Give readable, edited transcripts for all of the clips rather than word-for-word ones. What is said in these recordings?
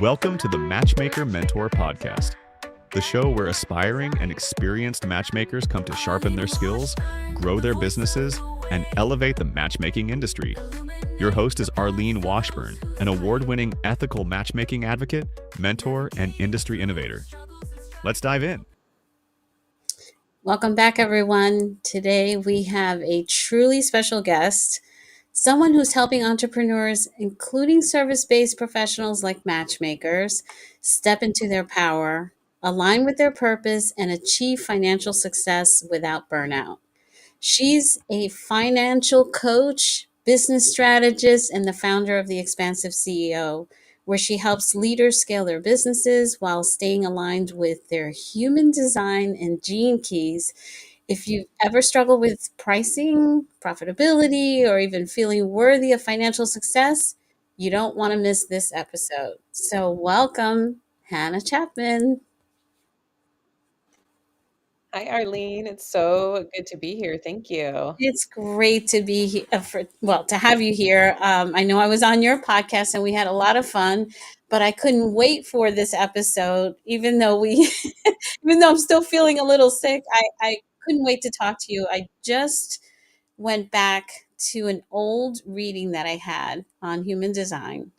Welcome to the Matchmaker Mentor Podcast, the show where aspiring and experienced matchmakers come to sharpen their skills, grow their businesses, and elevate the matchmaking industry. Your host is Arlene Washburn, an award-winning ethical matchmaking advocate, mentor, and industry innovator. Let's dive in. Welcome back, everyone. Today we have a truly special guest, someone who's helping entrepreneurs, including service-based professionals like matchmakers, step into their power, align with their purpose, and achieve financial success without burnout. She's a financial coach, business strategist, and the founder of the Expansive CEO, where she helps leaders scale their businesses while staying aligned with their human design and gene keys. If you've ever struggled with pricing, profitability, or even feeling worthy of financial success, you don't want to miss this episode. So, welcome, Hannah Chapman. Hi, Arlene. It's so good to be here. Thank you. It's great to be here to have you here. I know I was on your podcast and we had a lot of fun, but I couldn't wait for this episode, even though even though I'm still feeling a little sick. I couldn't wait to talk to you. I just went back to an old reading that I had on human design,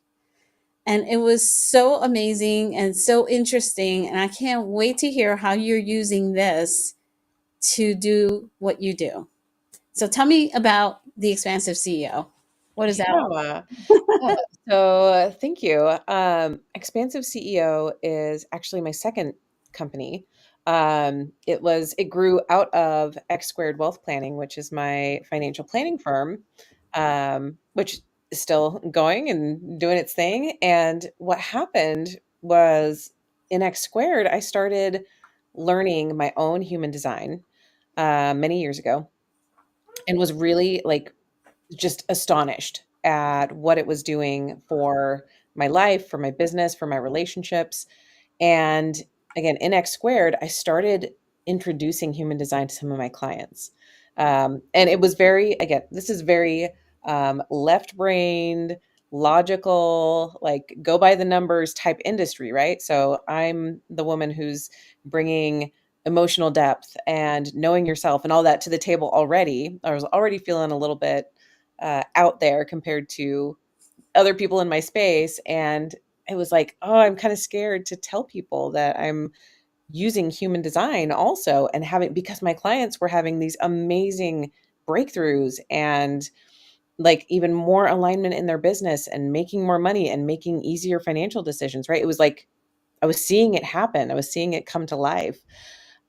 and it was so amazing and so interesting. And I can't wait to hear how you're using this to do what you do. So tell me about the Expansive CEO. What is that all about? So thank you. Expansive CEO is actually my second company. It grew out of X Squared Wealth Planning, which is my financial planning firm, which is still going and doing its thing. And what happened was in X Squared, I started learning my own human design many years ago, and was really just astonished at what it was doing for my life, for my business, for my relationships. And again, in X Squared, I started introducing human design to some of my clients. And it was this is very left-brained, logical, like go by the numbers type industry, right? So I'm the woman who's bringing emotional depth and knowing yourself and all that to the table already. I was already feeling a little bit out there compared to other people in my space. And it was like, oh, I'm kind of scared to tell people that I'm using human design also, and because my clients were having these amazing breakthroughs and like even more alignment in their business and making more money and making easier financial decisions, right? It was like, I was seeing it happen. I was seeing it come to life.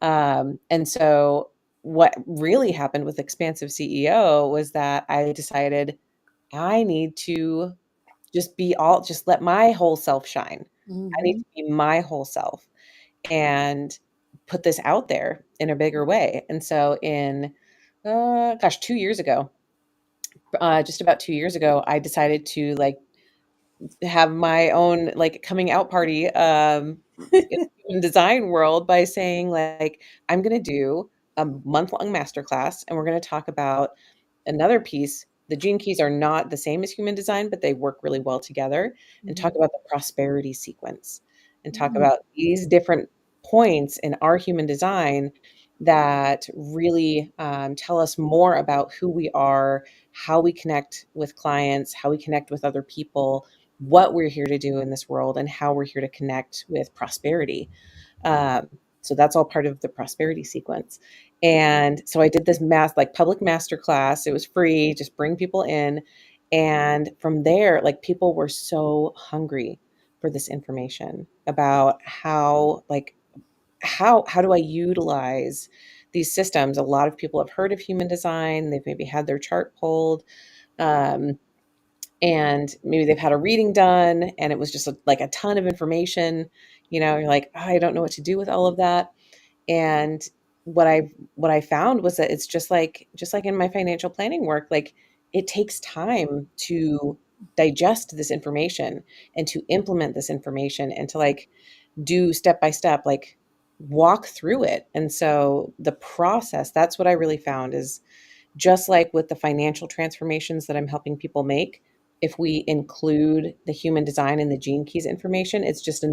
And so what really happened with Expansive CEO was that I decided I need to just let my whole self shine. I need to be my whole self and put this out there in a bigger way. And so 2 years ago, just about 2 years ago, I decided to have my own coming out party in design world by saying I'm going to do a month-long masterclass, and we're going to talk about another piece. The gene keys are not the same as human design, but they work really well together, and talk about the prosperity sequence and talk about these different points in our human design that really tell us more about who we are, how we connect with clients, how we connect with other people, what we're here to do in this world, and how we're here to connect with prosperity. So that's all part of the prosperity sequence. And so I did this public masterclass. It was free, just bring people in. And from there, people were so hungry for this information about how do I utilize these systems? A lot of people have heard of human design. They've maybe had their chart pulled. And maybe they've had a reading done and it was just a ton of information. You're like, oh, I don't know what to do with all of that. And what I found was that it's just like in my financial planning work, it takes time to digest this information and to implement this information and to do step by step, walk through it. And so the process, that's what I really found is just like with the financial transformations that I'm helping people make, if we include the human design and the gene keys information, it's just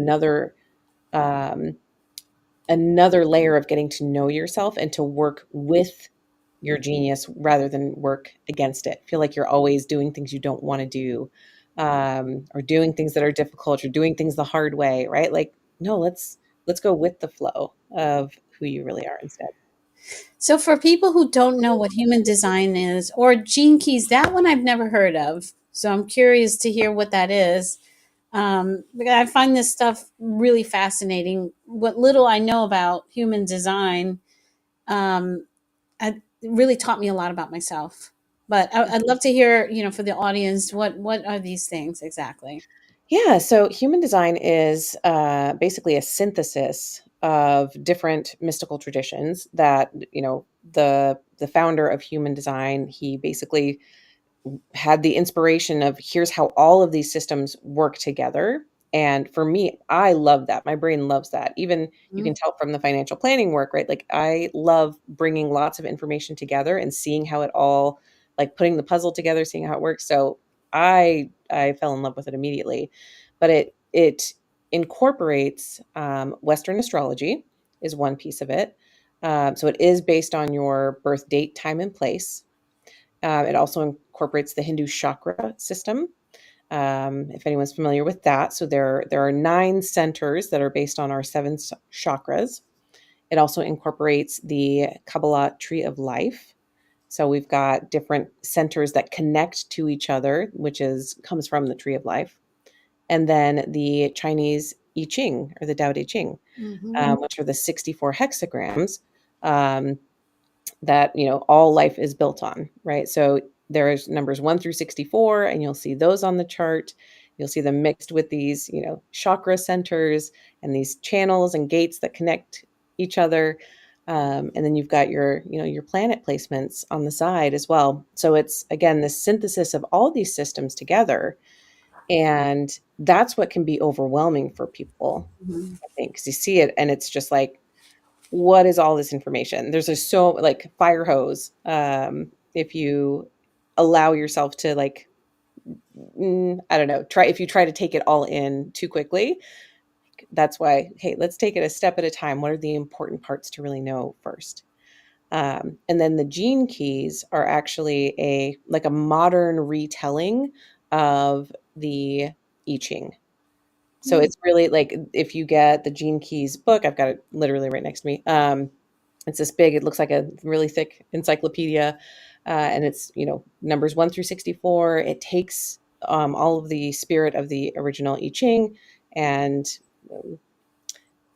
um, another layer of getting to know yourself and to work with your genius rather than work against it. Feel like you're always doing things you don't want to do, or doing things that are difficult, or doing things the hard way, right? Like, no, let's go with the flow of who you really are instead. So for people who don't know what human design is or gene keys, that one I've never heard of. So I'm curious to hear what that is. Because I find this stuff really fascinating. What little I know about human design, um, it really taught me a lot about myself. But I'd love to hear, for the audience, what are these things exactly? Yeah, so human design is basically a synthesis of different mystical traditions that, the founder of human design, he basically had the inspiration of here's how all of these systems work together. And for me, I love that. My brain loves that. Even you Mm. can tell from the financial planning work, right? Like I love bringing lots of information together and seeing how it all, like putting the puzzle together, seeing how it works. So I fell in love with it immediately. But it incorporates Western astrology is one piece of it. So it is based on your birth date, time, and place. It also incorporates the Hindu chakra system, if anyone's familiar with that. So there are 9 centers that are based on our 7 chakras. It also incorporates the Kabbalah tree of life. So we've got different centers that connect to each other, which is comes from the tree of life. And then the Chinese I Ching or the Tao Te Ching, Hmm. which are the 64 hexagrams. Um, that all life is built on, right? So there's numbers 1 through 64, and you'll see those on the chart. You'll see them mixed with these chakra centers and these channels and gates that connect each other. And then you've got your planet placements on the side as well. So it's again this synthesis of all these systems together, and that's what can be overwhelming for people, I think, because you see it and it's just like, what is all this information? There's just so like fire hose. If you allow yourself to like, I don't know, try if you try to take it all in too quickly. That's why, hey, let's take it a step at a time. What are the important parts to really know first? And then the gene keys are actually a modern retelling of the I Ching. So it's really like if you get the Gene Keys book, I've got it literally right next to me. It's this big, it looks like a really thick encyclopedia. And it's, numbers 1 through 64. It takes all of the spirit of the original I Ching and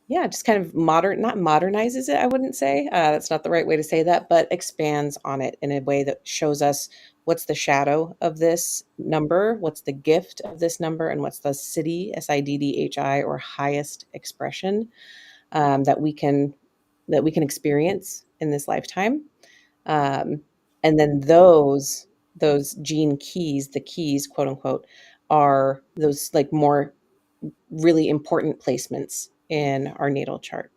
yeah, just kind of not modernizes it, I wouldn't say. That's not the right way to say that, but expands on it in a way that shows us what's the shadow of this number, what's the gift of this number, and what's the siddhi, SIDDHI, or highest expression that we can experience in this lifetime. Um, and then those gene keys, the keys, quote unquote, are those like more really important placements in our natal chart.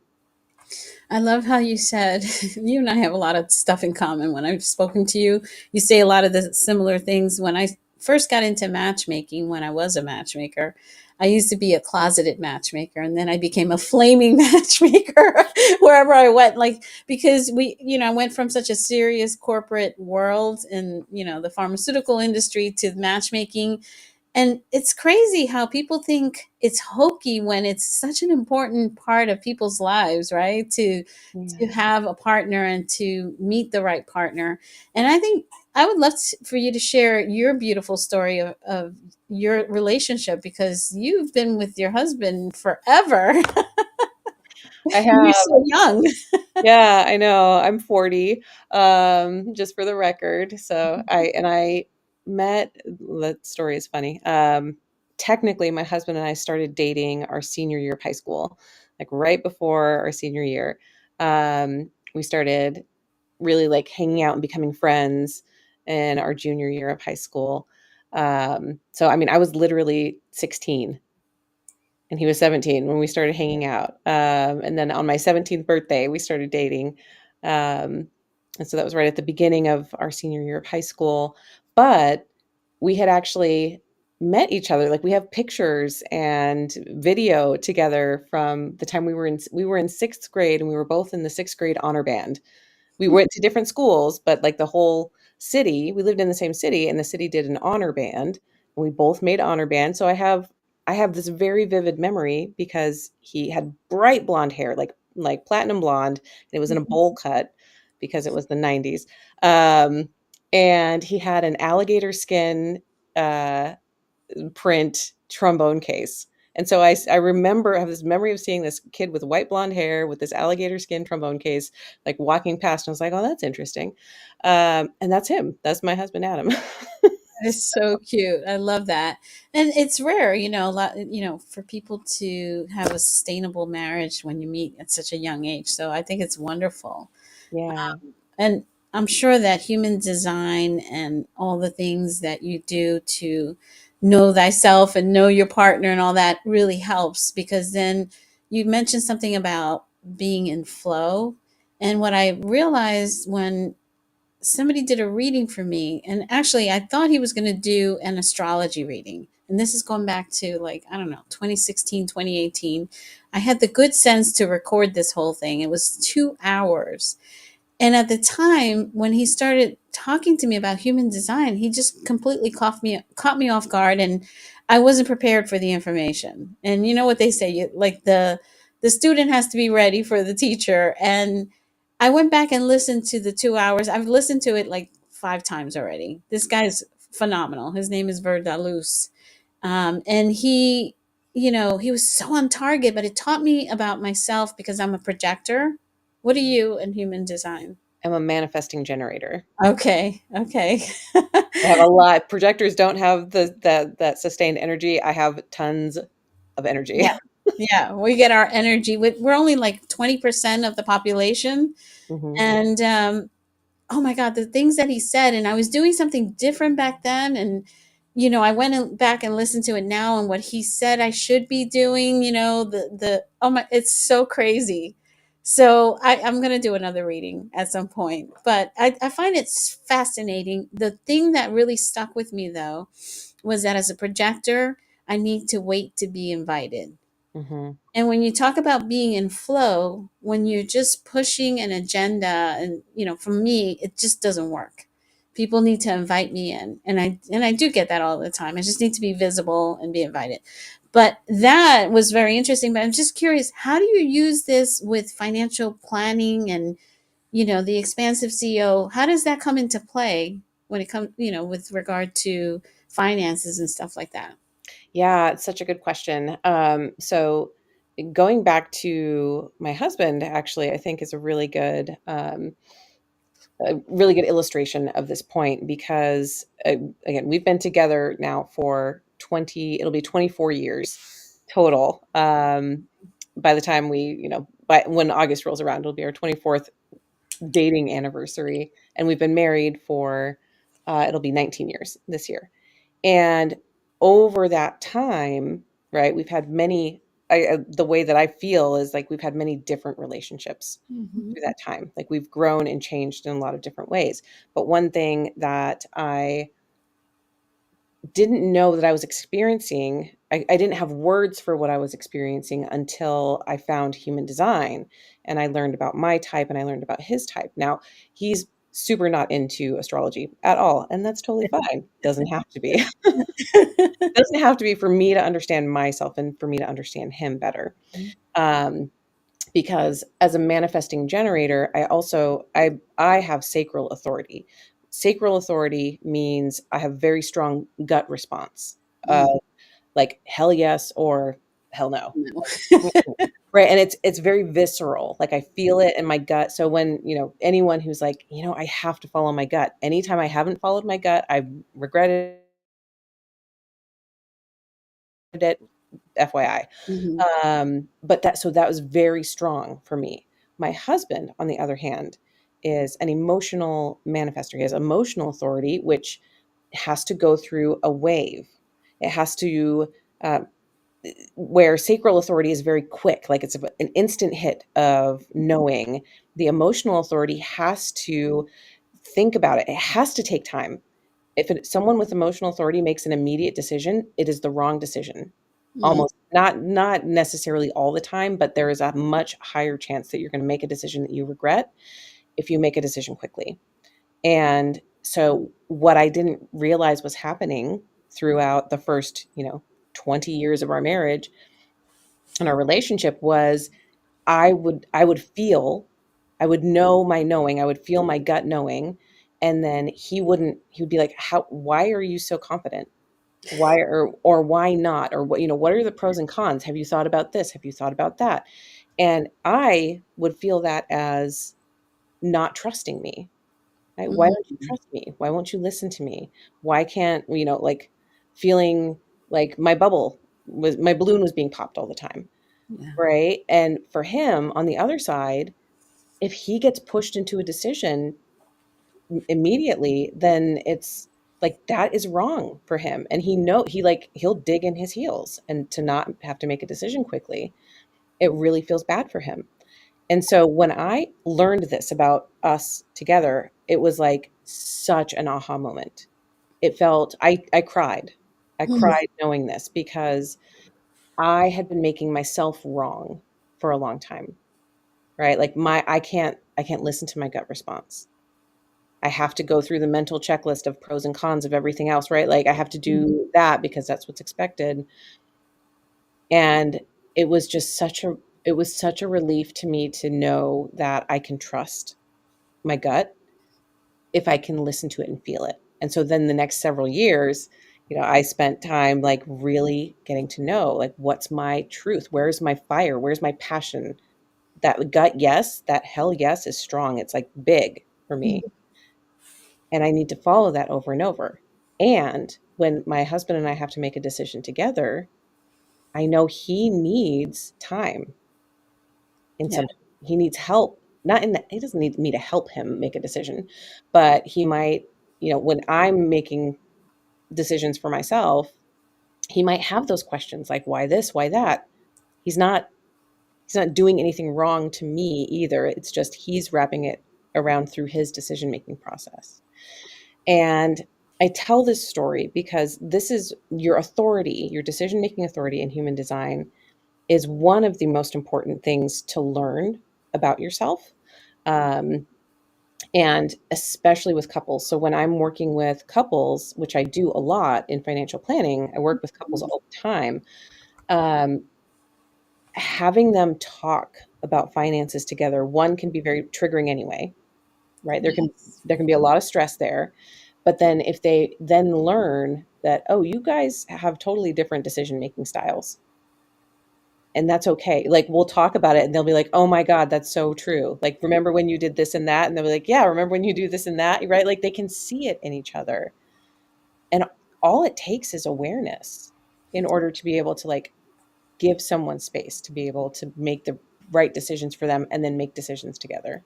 I love how you said you and I have a lot of stuff in common. When I've spoken to you, you say a lot of the similar things. When I first got into matchmaking, when I was a matchmaker, I used to be a closeted matchmaker, and then I became a flaming matchmaker wherever I went. Like, because I went from such a serious corporate world in, the pharmaceutical industry to matchmaking. And it's crazy how people think it's hokey when it's such an important part of people's lives, right? To Yeah. have a partner and to meet the right partner. And I think I would love for you to share your beautiful story of your relationship, because you've been with your husband forever. I You're have. so young. Yeah, I know. I'm 40, just for the record. So I met, the story is funny. Technically, my husband and I started dating our senior year of high school, like right before our senior year. We started really like hanging out and becoming friends in our junior year of high school. So I mean, I was literally 16 and he was 17 when we started hanging out. And then on my 17th birthday, we started dating. And so that was right at the beginning of our senior year of high school. But we had actually met each other. Like we have pictures and video together from the time we were in sixth grade, and we were both in the sixth grade honor band. We went to different schools, but like the whole city, we lived in the same city, and the city did an honor band, and we both made honor band. So I have this very vivid memory because he had bright blonde hair, like platinum blonde, and it was in a bowl cut because it was the 90s. Um, and he had an alligator skin uh, print trombone case. And so I remember, I have this memory of seeing this kid with white blonde hair with this alligator skin trombone case, like walking past. And I was like, oh, that's interesting. And that's him. That's my husband, Adam. It's so cute. I love that. And it's rare, a lot, for people to have a sustainable marriage when you meet at such a young age. So I think it's wonderful. Yeah. And I'm sure that human design and all the things that you do to know thyself and know your partner and all that really helps, because then you mentioned something about being in flow. And what I realized when somebody did a reading for me, and actually I thought he was going to do an astrology reading, and this is going back to, like, I don't know, 2016, 2018. I had the good sense to record this whole thing. It was 2 hours, and at the time when he started talking to me about human design, he just completely caught me off guard, and I wasn't prepared for the information. And you know what they say, like the student has to be ready for the teacher. And I went back and listened to the 2 hours. I've listened to it like 5 times already. This guy's phenomenal. His name is Verdalus. And he was so on target, but it taught me about myself because I'm a projector. What are you in human design? I'm a manifesting generator. Okay. Okay. I have a lot. Projectors don't have that sustained energy. I have tons of energy. Yeah. Yeah. We get our energy we're only like 20% of the population. Hmm. And oh my God, the things that he said. And I was doing something different back then. And, I went back and listened to it now, and what he said I should be doing, oh my, it's so crazy. So I'm going to do another reading at some point, but I find it fascinating. The thing that really stuck with me, though, was that as a projector, I need to wait to be invited. Hmm. And when you talk about being in flow, when you're just pushing an agenda, and for me, it just doesn't work. People need to invite me in, and I do get that all the time. I just need to be visible and be invited. But that was very interesting. But I'm just curious, how do you use this with financial planning and the expansive CEO? How does that come into play when it comes, with regard to finances and stuff like that? Yeah, it's such a good question. So going back to my husband, actually, I think is a really good illustration of this point because again, we've been together now for 20, it'll be 24 years total. By the time by when August rolls around, it'll be our 24th dating anniversary, and we've been married for it'll be 19 years this year. And over that time, right, we've had many, the way that I feel is like we've had many different relationships Mhm. through that time. Like we've grown and changed in a lot of different ways. But one thing that I didn't know that I was experiencing, I didn't have words for what I was experiencing until I found human design and I learned about my type and I learned about his type. Now, he's super not into astrology at all, and that's totally fine. Doesn't have to be. Doesn't have to be for me to understand myself and for me to understand him better. Um, because as a manifesting generator, I have sacral authority. Sacral authority means I have very strong gut response. Uh, Mm. like hell yes or hell no. No. Right. And it's very visceral. Like I feel it in my gut. So when, anyone who's like, I have to follow my gut. Anytime I haven't followed my gut, I've regretted it, FYI. Mhm. But that was very strong for me. My husband, on the other hand, is an emotional manifester. He has emotional authority, which has to go through a wave. It has to, uh, where sacral authority is very quick, like it's an instant hit of knowing. The emotional authority has to think about it. It has to take time. someone with emotional authority makes an immediate decision, it is the wrong decision. Almost not necessarily all the time, but there is a much higher chance that you're going to make a decision that you regret if you make a decision quickly. And so what I didn't realize was happening throughout the first, 20 years of our marriage and our relationship was I would know my knowing, I would feel my gut knowing, and then he would be like, why are you so confident? Why or why not? Or what are the pros and cons? Have you thought about this? Have you thought about that? And I would feel that as not trusting me. Right? Why don't you Mm-hmm. trust me? Why won't you listen to me? Why can't, like feeling like my balloon was being popped all the time. Yeah. Right. And for him on the other side, if he gets pushed into a decision immediately, then it's like that is wrong for him. And he'll dig in his heels, and to not have to make a decision quickly, it really feels bad for him. And so when I learned this about us together, it was like such an aha moment. It felt I cried. I Mhm. cried knowing this because I had been making myself wrong for a long time, right? Like I can't listen to my gut response. I have to go through the mental checklist of pros and cons of everything else, right? Like I have to do that because that's what's expected. And it was just such a relief to me to know that I can trust my gut if I can listen to it and feel it. And so then the next several years, I spent time like really getting to know like what's my truth? Where's my fire? Where's my passion? That gut yes, that hell yes is strong. It's like big for me. And I need to follow that over and over. And when my husband and I have to make a decision together, I know he needs time in Yeah. some he needs help. Not in that he doesn't need me to help him make a decision, but he might, when I'm making decisions for myself, he might have those questions like why this, why that. He's not he's not doing anything wrong to me either. It's just he's wrapping it around through his decision making process. And I tell this story because this is your authority, your decision making authority in human design is one of the most important things to learn about yourself. Um, and especially with couples. So when I'm working with couples, which I do a lot in financial planning, I work with couples all the time. Um, Having them talk about finances together, one can be very triggering anyway, right? Yes. There can be a lot of stress there. But then if they then learn that, oh, you guys have totally different decision making styles, and that's okay. Like we'll talk about it and they'll be like, "Oh my god, that's so true. Like remember when you did this and that?" And they'll be like, "Yeah, remember when you do this and that?" Right? Like they can see it in each other. And all it takes is awareness in order to be able to like give someone space to be able to make the right decisions for them and then make decisions together.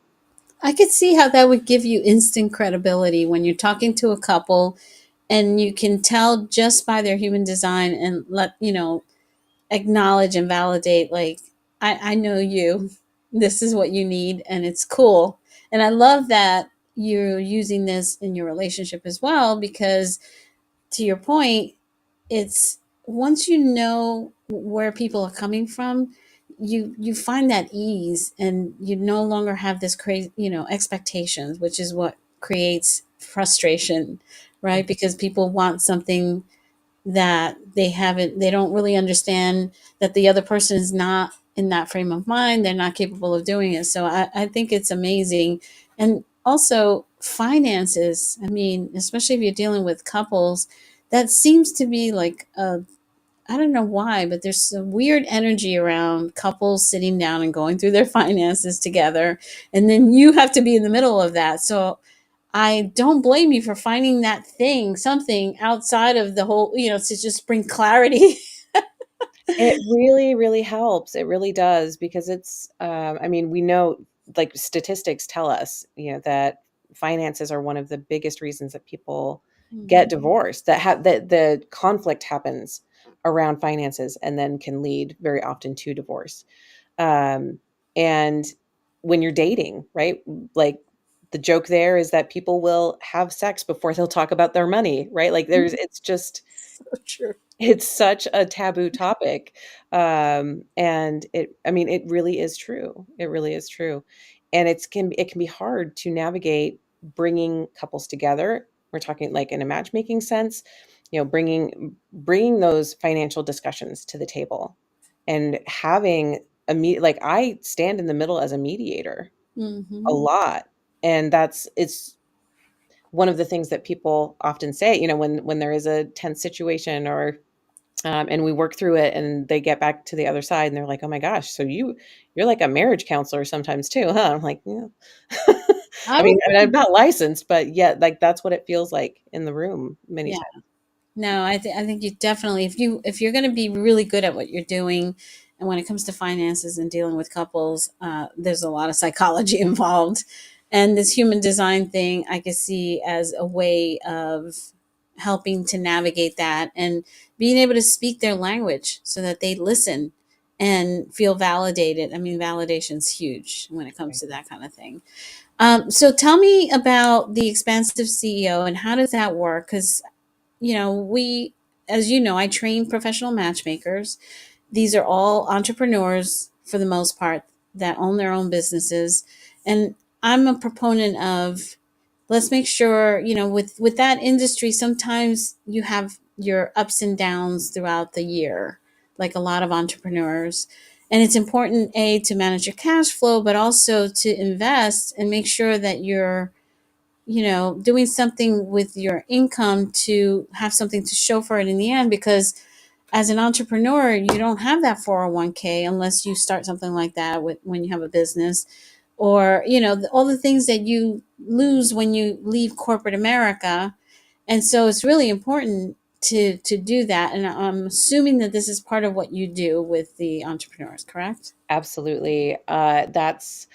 I could see how that would give you instant credibility when you're talking to a couple and you can tell just by their human design and acknowledge and validate, like, I know you. This is what you need, and it's cool. And I love that you're using this in your relationship as well, because to your point, it's once you know where people are coming from, you find that ease, and you no longer have this crazy expectations, which is what creates frustration, right? Because people want something that they don't really understand, that the other person is not in that frame of mind, they're not capable of doing it. So I think it's amazing. And also finances, I mean, especially if you're dealing with couples, that seems to be like I don't know why, but there's a weird energy around couples sitting down and going through their finances together, and then you have to be in the middle of that. So I don't blame you for finding that thing, something outside of the whole, to just bring clarity. It really, really helps. It really does because I mean, we know like statistics tell us, that finances are one of the biggest reasons that people get divorced, that the conflict happens around finances and then can lead very often to divorce. Um, and when you're dating, right? Like the joke there is that people will have sex before they'll talk about their money, right? Like it's just, So true. it's such a taboo topic. And I mean, it really is true. It really is true. And it can be hard to navigate bringing couples together. We're talking like in a matchmaking sense, bringing those financial discussions to the table and having like I stand in the middle as a mediator a Mm-hmm. lot. And it's one of the things that people often say, when there is a tense situation or and we work through it and they get back to the other side and they're like, oh my gosh, so you're like a marriage counselor sometimes too, huh? I'm like, yeah. I would I'm not licensed, but yet like that's what it feels like in the room many Yeah. times. No, I think you definitely, if you're going to be really good at what you're doing, and when it comes to finances and dealing with couples, there's a lot of psychology involved, and this human design thing I can see as a way of helping to navigate that and being able to speak their language so that they listen and feel validated. I mean, validation's huge when it comes Right. to that kind of thing. So tell me about the expansive CEO and how does that work? Because we, as you know, I train professional matchmakers. These are all entrepreneurs for the most part that own their own businesses. And I'm a proponent of, let's make sure, with that industry, sometimes you have your ups and downs throughout the year, like a lot of entrepreneurs. And it's important, A, to manage your cash flow, but also to invest and make sure that you're doing something with your income to have something to show for it in the end. Because as an entrepreneur, you don't have that 401k unless you start something like that when you have a business, or all the things that you lose when you leave corporate America. And so it's really important to do that. And I'm assuming that this is part of what you do with the entrepreneurs, correct? Absolutely. That's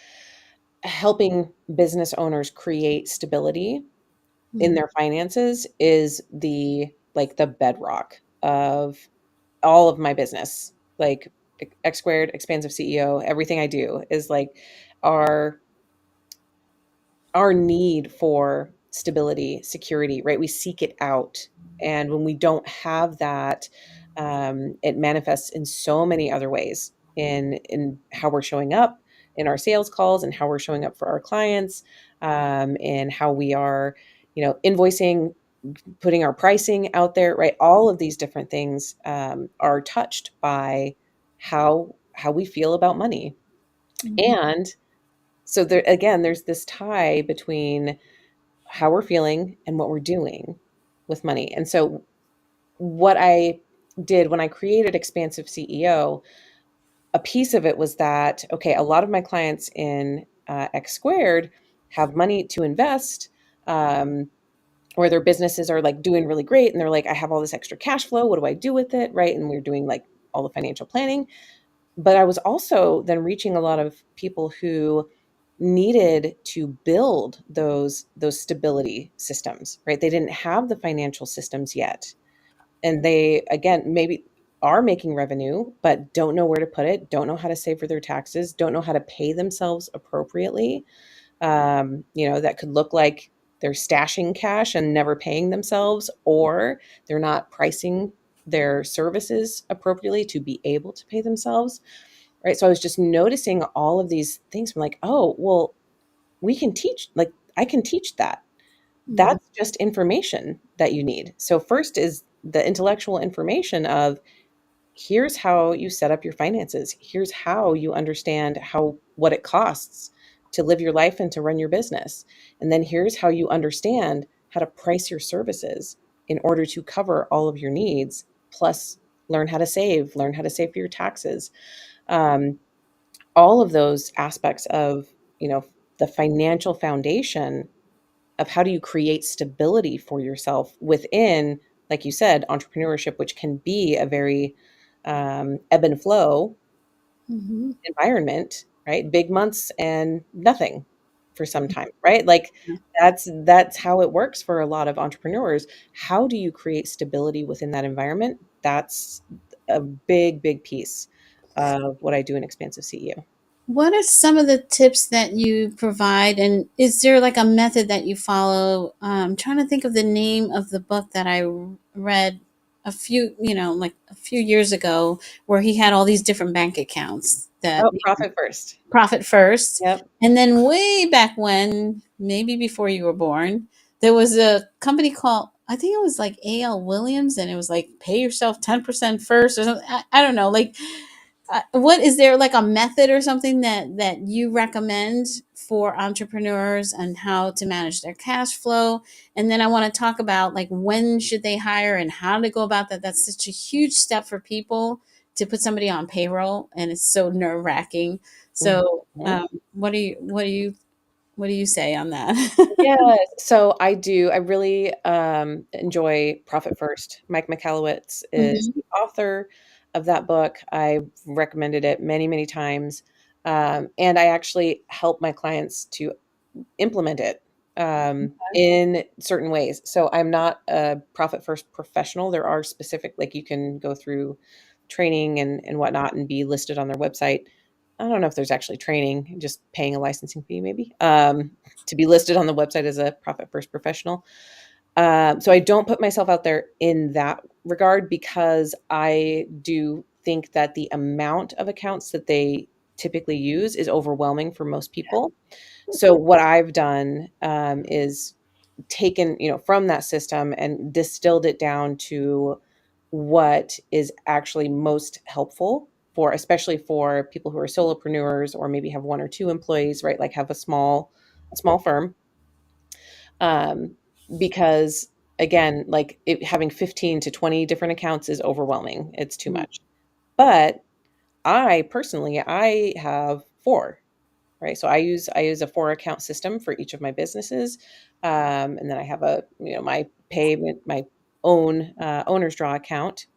helping business owners create stability in Mhm. their finances is the bedrock of all of my business. Like X squared, expansive CEO, everything I do is like our our need for stability, security, right? We seek it out. And when we don't have that, it manifests in so many other ways in how we're showing up in our sales calls and how we're showing up for our clients, and how we are, invoicing, putting our pricing out there, right? All of these different things are touched by how we feel about money. Mhm. And so there again, there's this tie between how we're feeling and what we're doing with money. And so what I did when I created Expansive CEO, a piece of it was that, okay, a lot of my clients in X squared have money to invest, um, or their businesses are like doing really great. And they're like, I have all this extra cash flow. What do I do with it? Right. And we're doing like all the financial planning. But I was also then reaching a lot of people who needed to build those stability systems, right? They didn't have the financial systems yet. And they again maybe are making revenue but don't know where to put it, don't know how to save for their taxes, don't know how to pay themselves appropriately. That could look like they're stashing cash and never paying themselves, or they're not pricing their services appropriately to be able to pay themselves. Right. So I was just noticing all of these things. I'm like, oh, well, we can teach, like, I can teach that. Mhm. That's just information that you need. So, first is the intellectual information of here's how you set up your finances. Here's how you understand what it costs to live your life and to run your business. And then here's how you understand how to price your services in order to cover all of your needs, plus learn how to save for your taxes. Um, all of those aspects of you know the financial foundation of how do you create stability for yourself within, like you said, entrepreneurship, which can be a very ebb and flow Mhm. environment, right? Big months and nothing for some time, right? Like Yeah. that's how it works for a lot of entrepreneurs. How do you create stability within that environment? That's a big piece of what I do in Expansive CEO. What are some of the tips that you provide? And is there like a method that you follow? I'm trying to think of the name of the book that I read a few, like a few years ago, where he had all these different bank accounts that Oh, profit first. profit first. Yep. And then way back when, maybe before you were born, there was a company called, I think it was like A.L. Williams, and it was like pay yourself 10% first or something. I don't know. Like, what is there like a method or something that you recommend for entrepreneurs and how to manage their cash flow? And then I want to talk about like when should they hire and how to go about that. That's such a huge step for people to put somebody on payroll, and it's so nerve wracking. So, Mhm. what do you say on that? Yes. So I really enjoy Profit First. Mike Michalowicz is Hmm. the author of that book. I've recommended it many, many times. And I actually help my clients to implement it in certain ways. So I'm not a Profit First professional. There are specific, like you can go through training and whatnot and be listed on their website. I don't know if there's actually training, just paying a licensing fee maybe to be listed on the website as a Profit First professional. So I don't put myself out there in that regard because I do think that the amount of accounts that they typically use is overwhelming for most people. So what I've done is taken, from that system and distilled it down to what is actually most helpful for, especially for people who are solopreneurs or maybe have one or two employees, right? Like have a small firm. Um, because again, like having 15 to 20 different accounts is overwhelming. It's too much. But I have four, right? So I use a four account system for each of my businesses, and then I have my payment, my own owner's draw account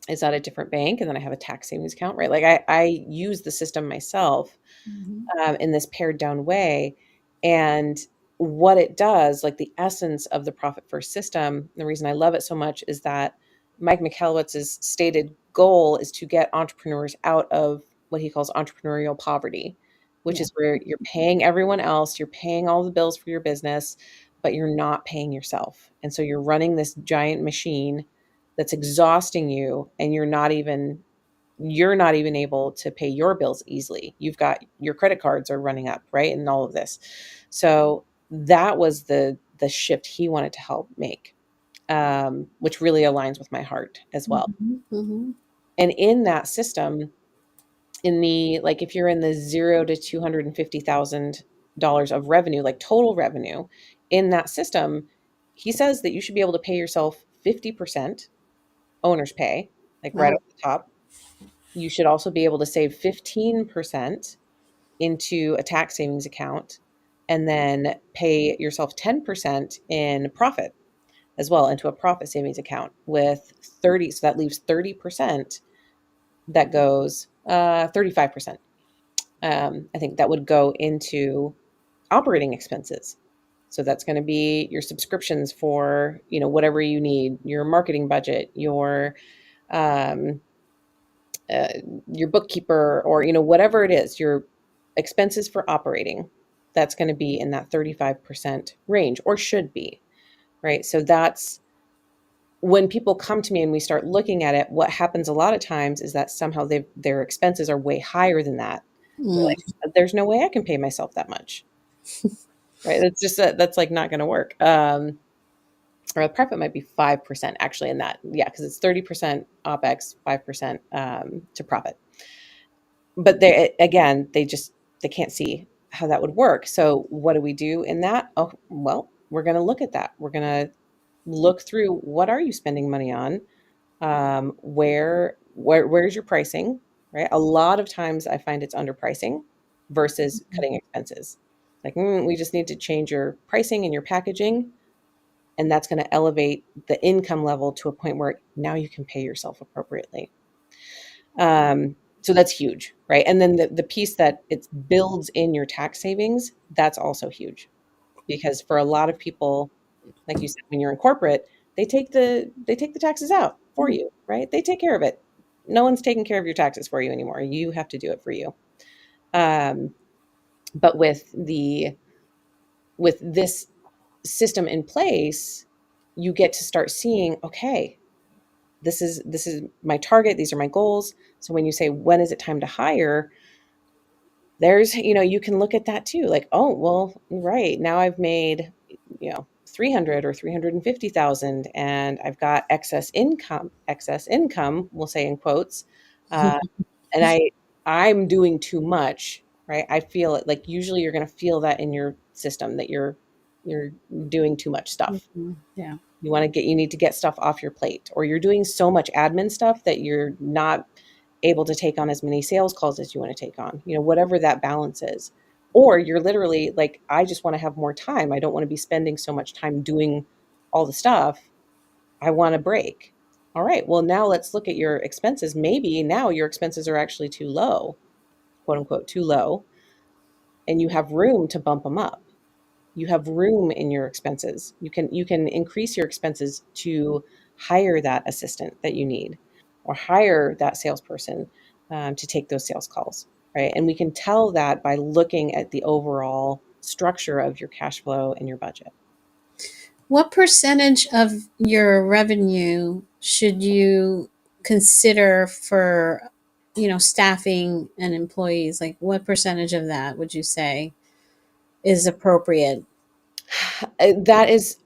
is at a different bank, and then I have a tax savings account, right? Like I use the system myself Hmm. in this pared down way. And what it does, like the essence of the Profit First system, the reason I love it so much is that Mike Michalowicz's stated goal is to get entrepreneurs out of what he calls entrepreneurial poverty, which Yeah. is where you're paying everyone else, you're paying all the bills for your business, but you're not paying yourself. And so you're running this giant machine that's exhausting you, and you're not even able to pay your bills easily. You've got your credit cards are running up, right? And all of this. So that was the shift he wanted to help make, which really aligns with my heart as well. Hmm. Hmm. And in that system, in the like if you're in the 0 to $250,000 of revenue, like total revenue in that system, he says that you should be able to pay yourself 50% owner's pay, like right Wow. off the top. You should also be able to save 15% into a tax savings account and then pay yourself 10% in profit as well into a profit savings account with 30. So that leaves 30% that goes 35%. I think that would go into operating expenses. So that's going to be your subscriptions for, whatever you need, your marketing budget, um, uh, your bookkeeper, or whatever it is, your expenses for operating, that's going to be in that 35% range, or should be, right? So that's when people come to me and we start looking at it, what happens a lot of times is that somehow their expenses are way higher than that. They're Mm. like, there's no way I can pay myself that much, right? That's just that's like not going to work. Or the profit might be 5% actually in that, yeah, because it's 30% opex, 5% to profit. But they can't see how that would work. So what do we do in that? Oh, well, we're going to look at that. We're going to look through, what are you spending money on? Where's your pricing, right? A lot of times I find it's underpricing versus cutting expenses. Like, we just need to change your pricing and your packaging, and that's going to elevate the income level to a point where now you can pay yourself appropriately. So that's huge, right? And then the piece that it builds in your tax savings, that's also huge, because for a lot of people, like you said, when you're in corporate, they take the taxes out for Mm. you, right? They take care of it. No one's taking care of your taxes for you anymore. You have to do it for you. But with this system in place, you get to start seeing, okay, this is my target, these are my goals. So when you say, when is it time to hire, there's, you can look at that too. Like, oh, well, right now I've made, 300 or 350,000, and I've got excess income, we'll say in quotes. Uh, and I'm doing too much, right? I feel it. Like, usually you're going to feel that in your system that you're doing too much stuff. Yeah. You need to get stuff off your plate, or you're doing so much admin stuff that you're not able to take on as many sales calls as you want to take on, whatever that balance is. Or you're literally like, I just want to have more time. I don't want to be spending so much time doing all the stuff. I want a break. All right, well, now let's look at your expenses. Maybe now your expenses are actually too low, quote unquote, too low, and you have room to bump them up. You have room in your expenses. You can increase your expenses to hire that assistant that you need, or hire that salesperson to take those sales calls, right? And we can tell that by looking at the overall structure of your cash flow and your budget. What percentage of your revenue should you consider for, staffing and employees? Like, what percentage of that would you say is appropriate? That is,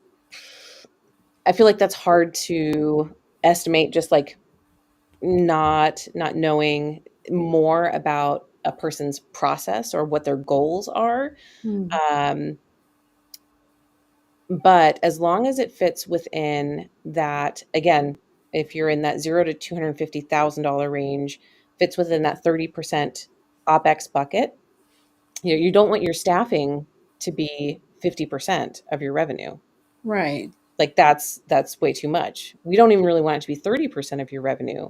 I feel like that's hard to estimate, just like not knowing more about a person's process or what their goals are. Hmm. Um, but as long as it fits within that, again, if you're in that zero to $250,000 range, fits within that 30% OpEx bucket, you don't want your staffing to be 50% of your revenue. Right. Like, that's way too much. We don't even really want it to be 30% of your revenue,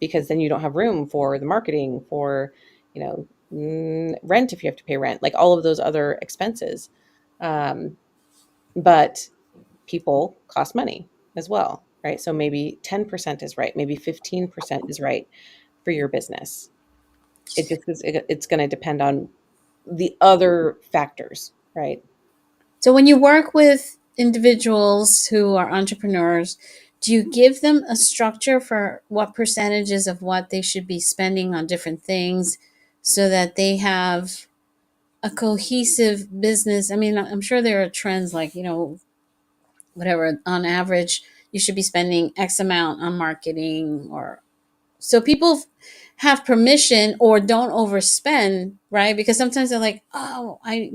because then you don't have room for the marketing, for, rent, if you have to pay rent, like all of those other expenses. But people cost money as well, right? So maybe 10% is right, maybe 15% is right for your business. It's going to depend on the other factors, right? So when you work with individuals who are entrepreneurs, do you give them a structure for what percentages of what they should be spending on different things so that they have a cohesive business? I mean, I'm sure there are trends like, whatever, on average, you should be spending X amount on marketing, or so people have permission or don't overspend, right? Because sometimes they're like, oh, I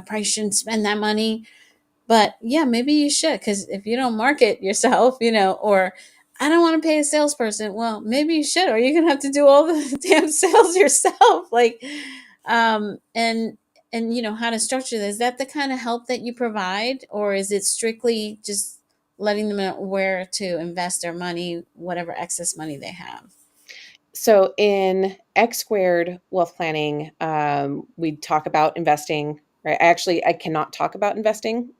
probably shouldn't spend that money. But yeah, maybe you should, because if you don't market yourself, or I don't want to pay a salesperson, well, maybe you should, or you're gonna have to do all the damn sales yourself. Like, and how to structure this. Is that the kind of help that you provide, or is it strictly just letting them know where to invest their money, whatever excess money they have? So in X squared wealth planning, we talk about investing, right? I cannot talk about investing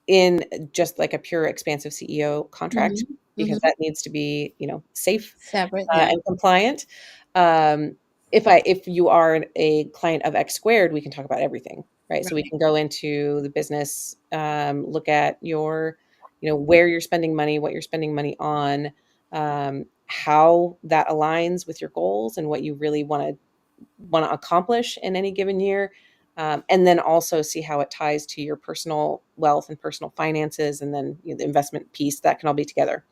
in just like a pure expansive CEO contract, Mm-hmm. because Mm-hmm. that needs to be, safe Separate, yeah. and compliant. Um, if you are a client of X squared, we can talk about everything, right? So we Right. can go into the business, look at your, where you're spending money, what you're spending money on, how that aligns with your goals and what you really want to accomplish in any given year. And then also see how it ties to your personal wealth and personal finances, and then the investment piece, that can all be together.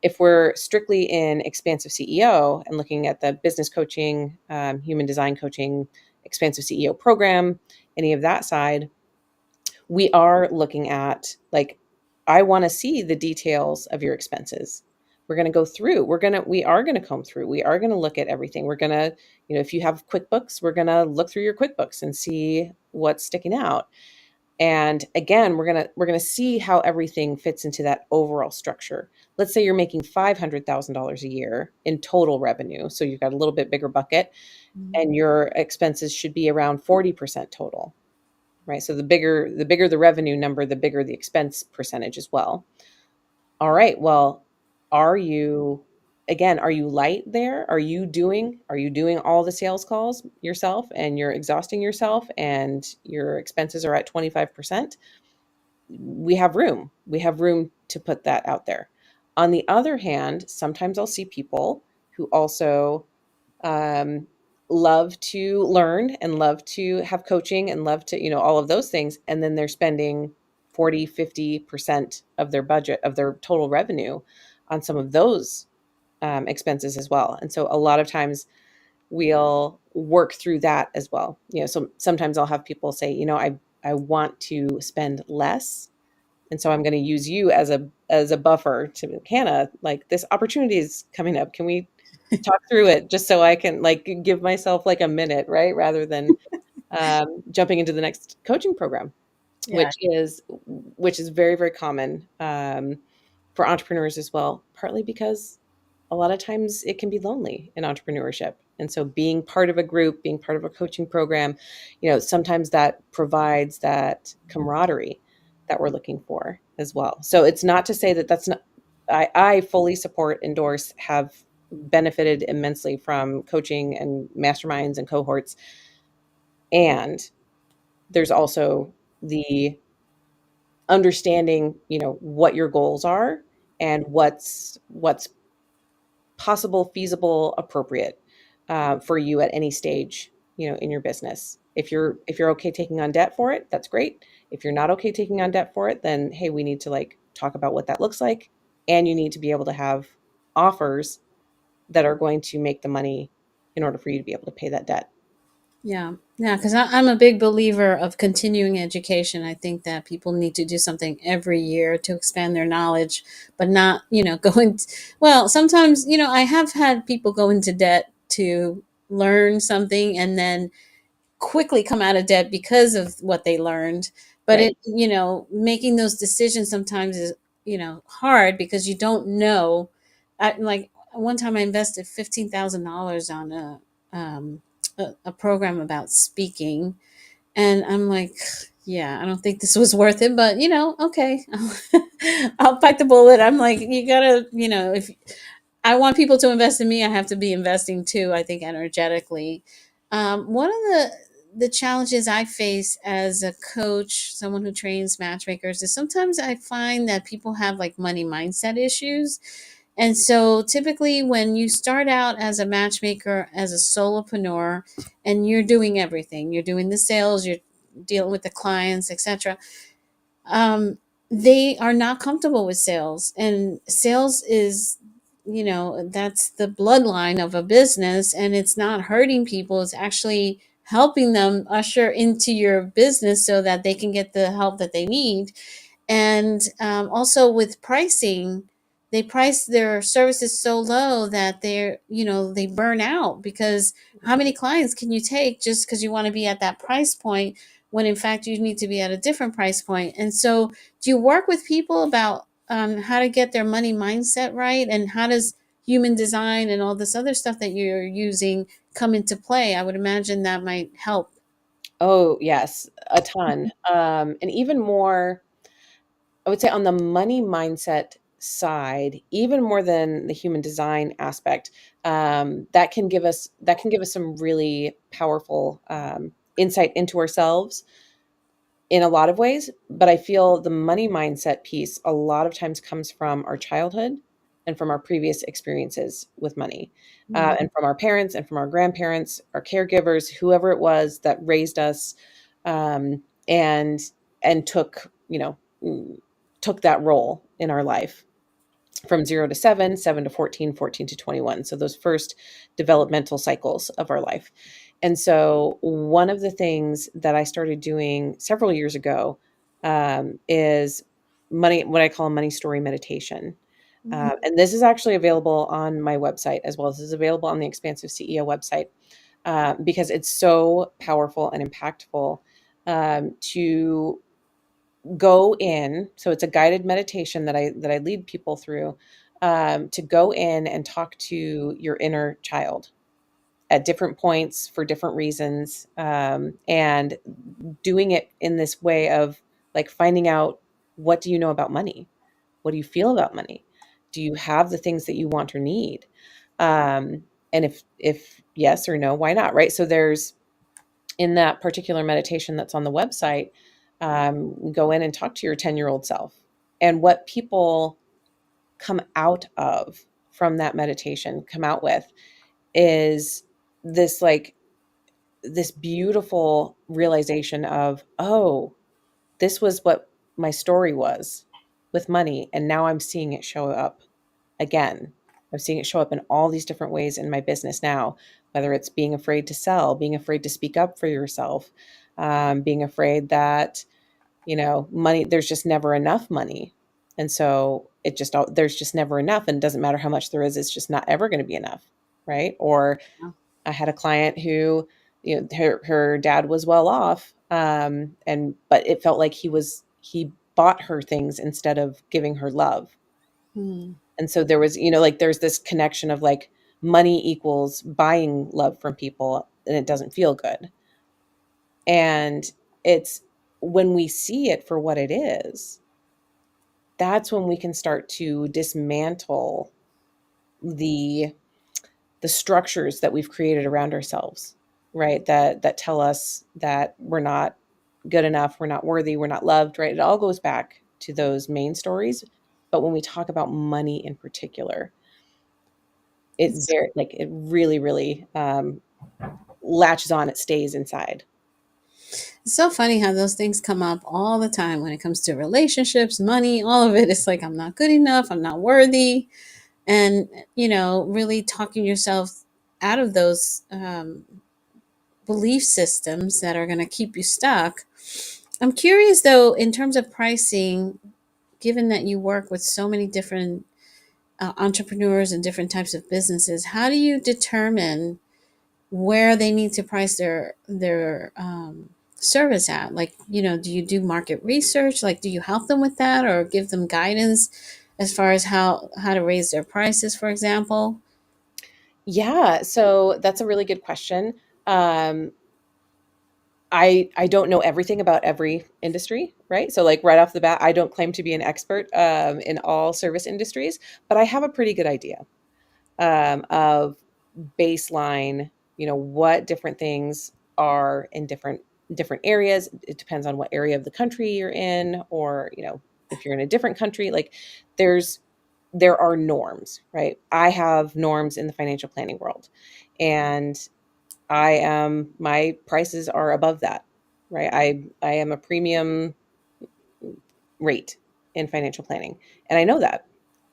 If we're strictly in expansive CEO and looking at the business coaching, human design coaching, expansive CEO program, any of that side, we are looking at, like, I want to see the details of your expenses. We're going to go through, we are going to comb through, we are going to look at everything. We're going to, if you have QuickBooks, we're going to look through your QuickBooks and see what's sticking out. And again, we're going to see how everything fits into that overall structure. Let's say you're making $500,000 a year in total revenue. So you've got a little bit bigger bucket, and your expenses should be around 40% total, right? So the bigger the revenue number, the bigger the expense percentage as well. All right, well, are you again, are you light there? Are you doing all the sales calls yourself and you're exhausting yourself and your expenses are at 25%? We have room. We have room to put that out there. On the other hand, sometimes I'll see people who also um, love to learn and love to have coaching and love to, all of those things. And then they're spending 40, 50% of their budget, of their total revenue on some of those expenses as well. And so a lot of times we'll work through that as well. So sometimes I'll have people say, I want to spend less. And so I'm going to use you as a buffer to Hannah, like this opportunity is coming up. Can we talk through it just so I can like give myself like a minute, right? Rather than jumping into the next coaching program, Yeah. which is very, very common for entrepreneurs as well, partly because a lot of times it can be lonely in entrepreneurship. And so being part of a group, being part of a coaching program, sometimes that provides that camaraderie that we're looking for as well. So it's not to say that that's not, I fully support, endorse, have benefited immensely from coaching and masterminds and cohorts. And there's also the understanding, what your goals are and what's possible, feasible, appropriate for you at any stage, in your business. If you're okay taking on debt for it, that's great. If you're not okay taking on debt for it, then hey, we need to like talk about what that looks like, and you need to be able to have offers that are going to make the money in order for you to be able to pay that debt. Yeah. Yeah. Because I'm a big believer of continuing education. I think that people need to do something every year to expand their knowledge, but not, well, sometimes, I have had people go into debt to learn something and then quickly come out of debt because of what they learned. But Right. making those decisions sometimes is, hard because you don't know. Like one time I invested $15,000 on a program about speaking, and I'm like, yeah, I don't think this was worth it, but okay, I'll bite the bullet. I'm like, you gotta, if I want people to invest in me, I have to be investing too. I think energetically. One of the challenges I face as a coach, someone who trains matchmakers, is sometimes I find that people have like money mindset issues. And so typically when you start out as a matchmaker, as a solopreneur, and you're doing everything, you're doing the sales, you're dealing with the clients, etc. They are not comfortable with sales, and sales is, that's the bloodline of a business, and it's not hurting people. It's actually helping them usher into your business so that they can get the help that they need. And also with pricing, they price their services so low that they burn out, because how many clients can you take just because you want to be at that price point, when in fact you need to be at a different price point? And so do you work with people about how to get their money mindset right, and how does human design and all this other stuff that you're using come into play? I would imagine that might help. Oh, yes, a ton. And even more, I would say on the money mindset side, even more than the human design aspect, that can give us some really powerful insight into ourselves in a lot of ways. But I feel the money mindset piece a lot of times comes from our childhood and from our previous experiences with money, Mhm. and from our parents and from our grandparents, our caregivers, whoever it was that raised us, and took took that role in our life from 0 to 7, 7 to 14, 14 to 21. So those first developmental cycles of our life. And so one of the things that I started doing several years ago is what I call a money story meditation. Mhm. And this is actually available on my website as well. This is available on the Expansive CEO website, because it's so powerful and impactful, to go in. So it's a guided meditation that I lead people through, to go in and talk to your inner child at different points for different reasons, and doing it in this way of like finding out, what do you know about money? What do you feel about money? Do you have the things that you want or need? And if yes or no, why not? Right. So there's, in that particular meditation that's on the website, go in and talk to your 10-year-old self. And what people come out of from that meditation, come out with, is this like this beautiful realization of, oh, this was what my story was with money. And now I'm seeing it show up again. I'm seeing it show up in all these different ways in my business now, whether it's being afraid to sell, being afraid to speak up for yourself, being afraid that, money, there's just never enough money. And so there's just never enough. And it doesn't matter how much there is, it's just not ever going to be enough. Right. Or I had a client who, her dad was well off. But it felt like he bought her things instead of giving her love. Hmm. And so there was, like there's this connection of like money equals buying love from people, and it doesn't feel good. And it's when we see it for what it is, that's when we can start to dismantle the structures that we've created around ourselves, right? That tell us that we're not good enough, we're not worthy, we're not loved, right? It all goes back to those main stories. But when we talk about money in particular, it really, really latches on, it stays inside. It's so funny how those things come up all the time when it comes to relationships, money, all of it. It's like, I'm not good enough, I'm not worthy. And, really talking yourself out of those belief systems that are going to keep you stuck. I'm curious, though, in terms of pricing, given that you work with so many different entrepreneurs and different types of businesses, how do you determine where they need to price their service at? Like, do you do market research? Like, do you help them with that, or give them guidance as far as how to raise their prices, for example? Yeah, so that's a really good question. I don't know everything about every industry, right? So like right off the bat, I don't claim to be an expert in all service industries, but I have a pretty good idea of baseline, what different things are in different areas. It depends on what area of the country you're in, or, if you're in a different country, like there are norms, right? I have norms in the financial planning world, and my prices are above that, right? I am a premium rate in financial planning, and I know that.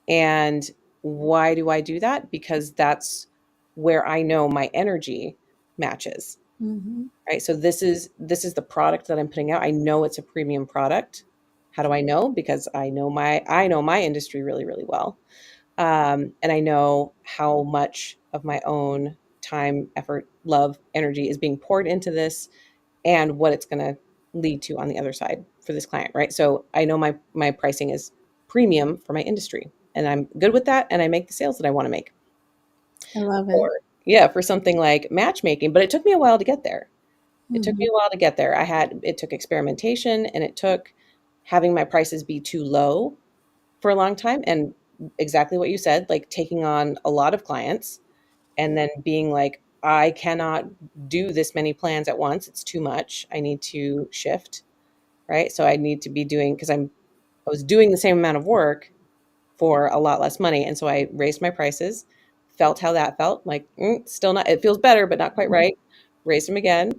And why do I do that? Because that's where I know my energy matches, Mm-hmm. right? So this is the product that I'm putting out. I know it's a premium product. How do I know? Because I know my industry really, really well. And I know how much of my own time, effort, love, energy is being poured into this, and what it's going to lead to on the other side for this client, right? So I know my pricing is premium for my industry, and I'm good with that, and I make the sales that I want to make. I love it. Or yeah, for something like matchmaking, but it took me a while to get there. It took Mm-hmm. me a while to get there. It took experimentation, and it took having my prices be too low for a long time, and exactly what you said, like taking on a lot of clients and then being like, I cannot do this many plans at once. It's too much. I need to shift, right? So I need to be doing, because I was doing the same amount of work for a lot less money. And so I raised my prices, felt how that felt, like, still not, it feels better, but not quite right. Raised them again,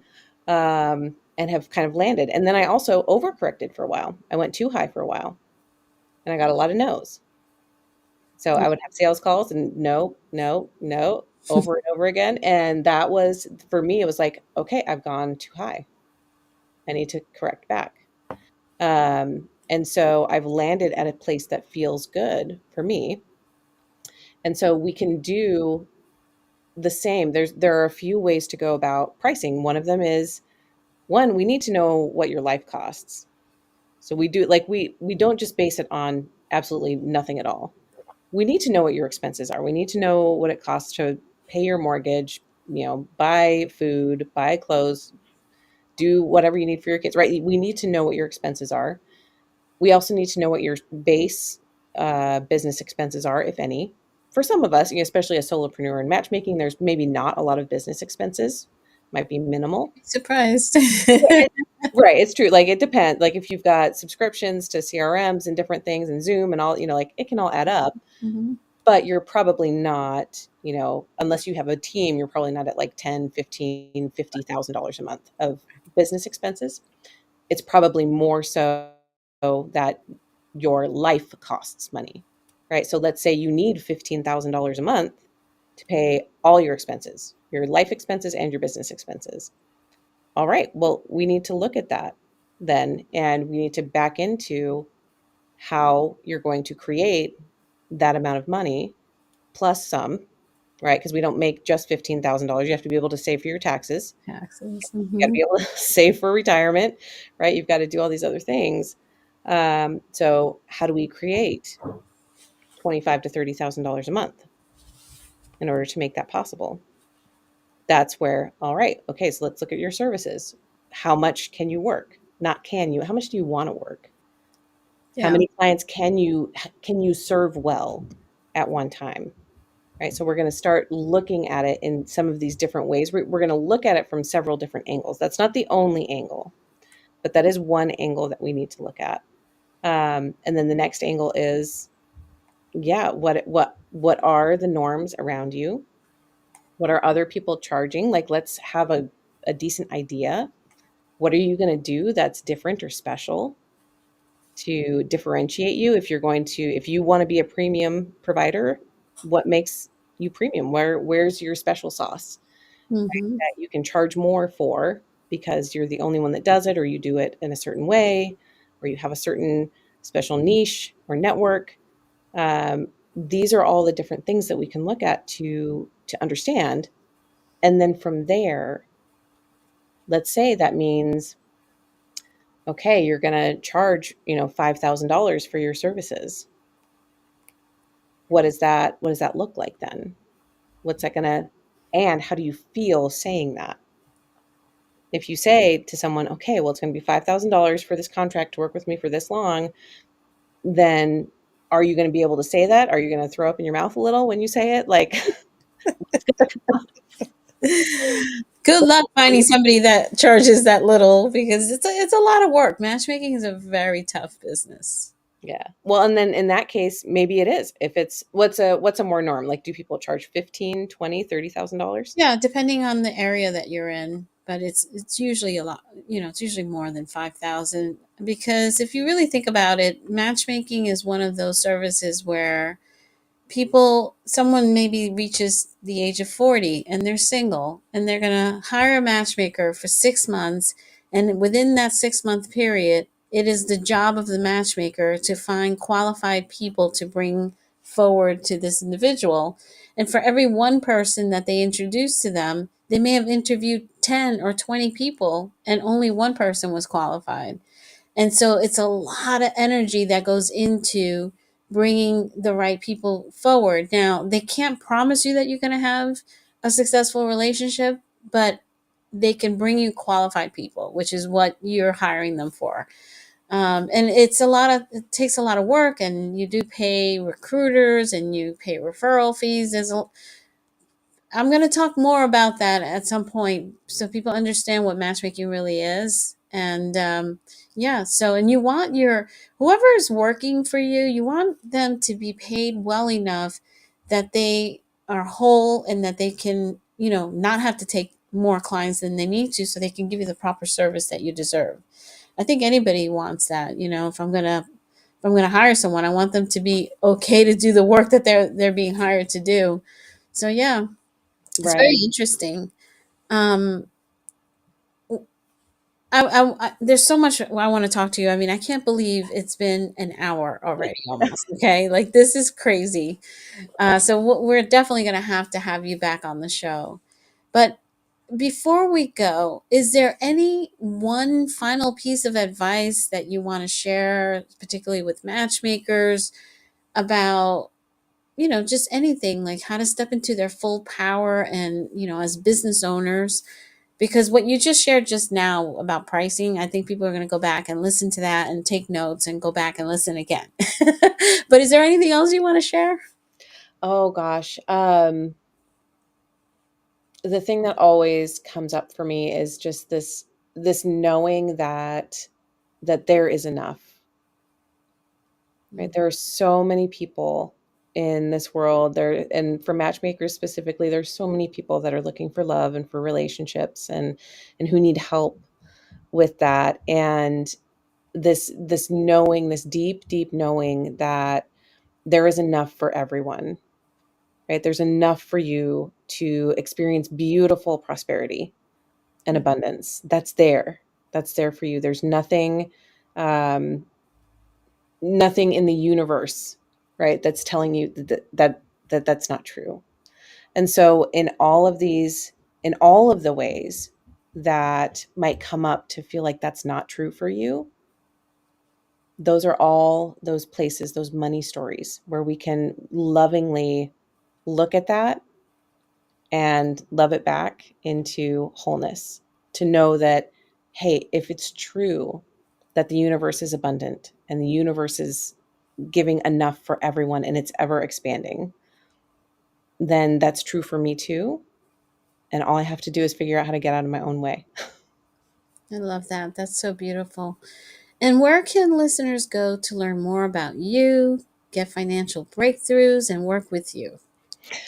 and have kind of landed. And then I also overcorrected for a while. I went too high for a while, and I got a lot of no's. So I would have sales calls and no, no, no, over and over again. And that was, for me, it was like, okay, I've gone too high. I need to correct back. And so I've landed at a place that feels good for me. And so we can do the same. There are a few ways to go about pricing. One of them is, one, we need to know what your life costs. So we do, like, we don't just base it on absolutely nothing at all. We need to know what your expenses are. We need to know what it costs to pay your mortgage, buy food, buy clothes, do whatever you need for your kids, right? We need to know what your expenses are. We also need to know what your base business expenses are, if any. For some of us, especially a solopreneur in matchmaking, there's maybe not a lot of business expenses, might be minimal. Surprised. Right, it's true. Like, it depends. Like, if you've got subscriptions to CRMs and different things and Zoom and all, like, it can all add up. Mhm. But you're probably not, unless you have a team, you're probably not at like 10, 15, $50,000 a month of business expenses. It's probably more so that your life costs money, right? So let's say you need $15,000 a month to pay all your expenses, your life expenses and your business expenses. All right, well, we need to look at that then, and we need to back into how you're going to create that amount of money plus some, right? Because we don't make just $15,000. You have to be able to save for your taxes. Taxes. You got to be able to save for retirement, right? You've got to do all these other things. So how do we create $25,000 to $30,000 a month in order to make that possible? That's where, all right, okay, so let's look at your services. How much can you work? Not can you, how much do you want to work? How Yeah. many clients can you serve well at one time? Right. So we're going to start looking at it in some of these different ways. We're going to look at it from several different angles. That's not the only angle, but that is one angle that we need to look at. And then the next angle is, what are the norms around you? What are other people charging? Like, let's have a decent idea. What are you going to do that's different or special to differentiate you? If you want to be a premium provider, what makes you premium? Where's your special sauce Mm-hmm. that you can charge more for because you're the only one that does it, or you do it in a certain way, or you have a certain special niche or network? These are all the different things that we can look at to understand. And then from there, let's say that means, okay, you're going to charge, $5,000 for your services. What does that look like then? What's that going to, and how do you feel saying that? If you say to someone, okay, well, it's going to be $5,000 for this contract to work with me for this long, then are you going to be able to say that? Are you going to throw up in your mouth a little when you say it? Like, Good luck finding somebody that charges that little, because it's a lot of work. Matchmaking is a very tough business. yeah. Well, and then in that case, maybe it is. If it's what's a more norm? Like, do people charge 15, 20, $30,000? Yeah, depending on the area that you're in, but it's usually a lot. It's usually more than 5,000, because if you really think about it, matchmaking is one of those services where someone maybe reaches the age of 40 and they're single, and they're going to hire a matchmaker for 6 months. And within that 6 month period, it is the job of the matchmaker to find qualified people to bring forward to this individual. And for every one person that they introduce to them, they may have interviewed 10 or 20 people and only one person was qualified. And so it's a lot of energy that goes into bringing the right people forward. Now, they can't promise you that you're going to have a successful relationship, but they can bring you qualified people, which is what you're hiring them for. And it takes a lot of work, and you do pay recruiters and you pay referral fees. I'm going to talk more about that at some point so people understand what matchmaking really is. And yeah, and you want whoever is working for you, you want them to be paid well enough that they are whole and that they can, not have to take more clients than they need to, so they can give you the proper service that you deserve. I think anybody wants that. If I'm gonna hire someone, I want them to be okay to do the work that they're being hired to do. So yeah, it's very Right. interesting. Um, there's so much I want to talk to you. I mean, I can't believe it's been an hour already, almost. Okay, like this is crazy. So we're definitely going to have you back on the show. But before we go, is there any one final piece of advice that you want to share, particularly with matchmakers, about just anything, like how to step into their full power and as business owners? because what you just shared just now about pricing, I think people are going to go back and listen to that and take notes and go back and listen again. But is there anything else you want to share? Oh gosh. The thing that always comes up for me is just this knowing that there is enough. Right? There are so many people in this world there, and for matchmakers specifically, there's so many people that are looking for love and for relationships and who need help with that. And this knowing, this deep knowing that there is enough for everyone. Right? There's enough for you to experience beautiful prosperity and abundance. That's there. That's there for you. There's nothing nothing in the universe, right, that's telling you that's not true. And so in all of the ways that might come up to feel like that's not true for you, those are all those places, those money stories where we can lovingly look at that and love it back into wholeness, to know that, hey, if it's true that the universe is abundant and the universe is giving enough for everyone and it's ever expanding, then that's true for me too. And all I have to do is figure out how to get out of my own way. I love that. That's so beautiful. And where can listeners go to learn more about you, get financial breakthroughs, and work with you?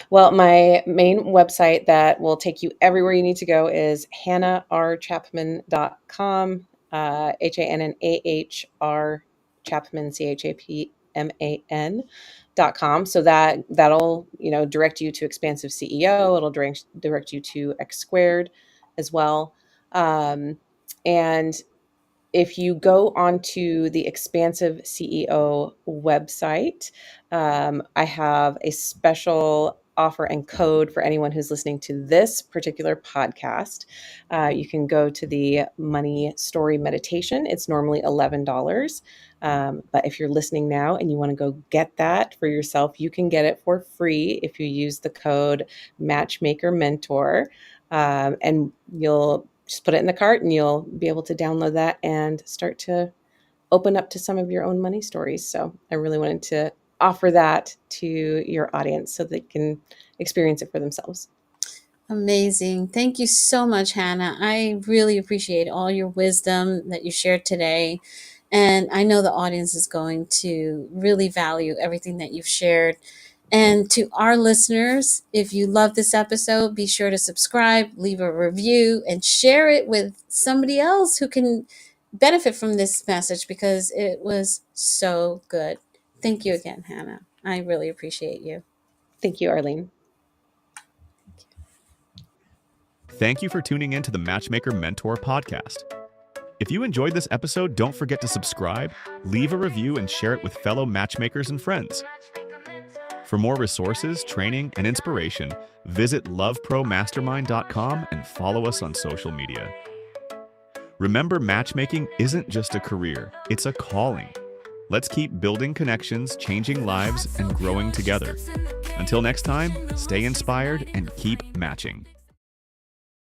Well, my main website that will take you everywhere you need to go is hannahrchapman.com, HANNAHR Chapman, CHAPMAN.com. So that'll, direct you to Expansive CEO. It'll direct you to X Squared as well. And if you go onto the Expansive CEO website, I have a special offer and code for anyone who's listening to this particular podcast. You can go to the Money Story Meditation. It's normally $11. But if you're listening now and you want to go get that for yourself, you can get it for free if you use the code Matchmaker Mentor. And you'll just put it in the cart and you'll be able to download that and start to open up to some of your own money stories. So I really wanted to offer that to your audience so they can experience it for themselves. Amazing. Thank you so much, Hannah. I really appreciate all your wisdom that you shared today. And I know the audience is going to really value everything that you've shared. And to our listeners, if you love this episode, be sure to subscribe, leave a review, and share it with somebody else who can benefit from this message, because it was so good. Thank you again, Hannah. I really appreciate you. Thank you, Arlene. Thank you for tuning in to the Matchmaker Mentor Podcast. If you enjoyed this episode, don't forget to subscribe, leave a review, and share it with fellow matchmakers and friends. For more resources, training, and inspiration, visit lovepromastermind.com and follow us on social media. Remember, matchmaking isn't just a career, it's a calling. Let's keep building connections, changing lives, and growing together. Until next time, stay inspired and keep matching.